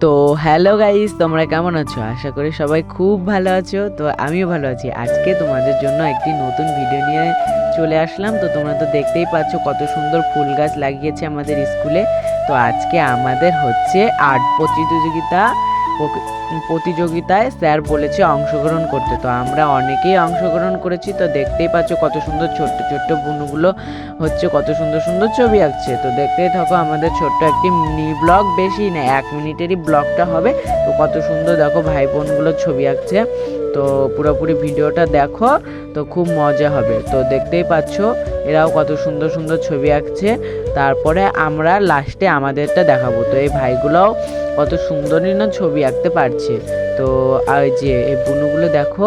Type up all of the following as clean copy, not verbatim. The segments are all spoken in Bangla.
তো হ্যালো গাইস, তোমরা কেমন আছো? আশা করি সবাই খুব ভালো আছো। তো আমিও ভালো আছি। আজকে তোমাদের জন্য একটি নতুন ভিডিও নিয়ে চলে আসলাম। তো তোমরা তো দেখতেই পাচ্ছ কত সুন্দর ফুল গাছ লাগিয়েছে আমাদের স্কুলে। তো আজকে আমাদের হচ্ছে আর্ট প্রতিযোগিতায় স্যার বলেছে অংশগ্রহণ করতে। তো আমরা অনেকেই অংশগ্রহণ করেছি। তো দেখতেই পাচ্ছ কত সুন্দর ছোট্ট ছোট্ট বুনুগুলো হচ্ছে কত সুন্দর সুন্দর ছবি আঁকছে। তো দেখতেই থাকো আমাদের ছোট্ট একটি মিনি ব্লগ, বেশি না 1 মিনিটেরই ব্লগটা হবে। তো কত সুন্দর দেখো ভাই বোনগুলো ছবি আঁকছে। তো পুরোপুরি ভিডিওটা দেখো, তো খুব মজা হবে। তো দেখতেই পাচ্ছ এরাও কত সুন্দর সুন্দর ছবি আঁকছে। তারপরে আমরা লাস্টে আমাদেরটা দেখাবো। তো এই ভাইগুলোও কত সুন্দরই না ছবি আঁকতে পারছে। তো আর যে এই বুনুগুলো দেখো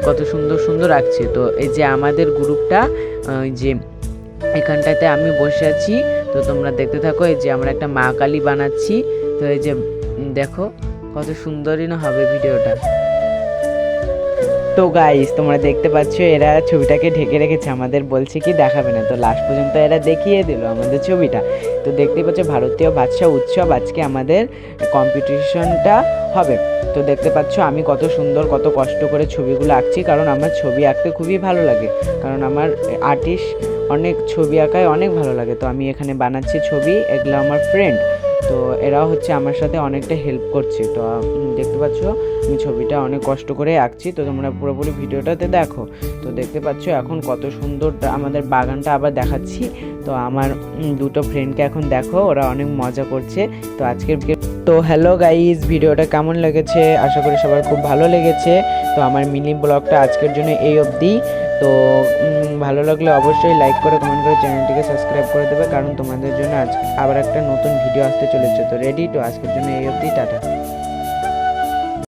কত সুন্দর সুন্দর আঁকছে। তো এই যে আমাদের গ্রুপটা যে এখানটাতে আমি বসে আছি। তো তোমরা দেখতে থাকো। এই যে আমরা একটা মা কালী বানাচ্ছি। তো এই যে দেখো কত সুন্দরই না হবে ভিডিওটা। তো গাইস তোমরা দেখতে পাচ্ছ এরা ছবিটাকে ঢেকে রেখেছে, আমাদের বলছে কি দেখাবে না। তো লাস্ট পর্যন্ত এরা দেখিয়ে দিল আমাদের ছবিটা। তো দেখতেই পাচ্ছ ভারতীয় ভাষা উৎসব আজকে আমাদের কম্পিটিশনটা হবে। তো দেখতে পাচ্ছ আমি কত সুন্দর কত কষ্ট করে ছবিগুলো আঁকছি, কারণ আমার ছবি আঁকতে খুবই ভালো লাগে। কারণ আমার আর্টিস্ট অনেক ছবি আঁকায় অনেক ভালো লাগে। তো আমি এখানে বানাচ্ছি ছবি, এগুলো আমার ফ্রেন্ড। তো এরাও হচ্ছে আমার সাথে অনেকটা হেল্প করছে। তো দেখতে পাচ্ছ আমি ছবিটা অনেক কষ্ট করে আঁকছি। তো তোমরা পুরোপুরি ভিডিওটাতে দেখো। তো দেখতে পাচ্ছ এখন কত সুন্দর আমাদের বাগানটা আবার দেখাচ্ছি। তো আমার দুটো ফ্রেন্ডকে এখন দেখো, ওরা অনেক মজা করছে। তো আজকের তো হ্যালো গাইজ, ভিডিওটা কেমন লেগেছে? আশা করি সবার খুব ভালো লেগেছে। তো আমার মিনি ব্লগটা আজকের জন্য এই অবধি। তো ভালো লাগলে অবশ্যই লাইক করে কমেন্ট করে চ্যানেলটিকে সাবস্ক্রাইব করে দেবে, কারণ তোমাদের জন্য আজ আবার একটা নতুন ভিডিও আসতে চলেছে। তো রেডি? তো আজকের জন্য এই অবধি, টাটা।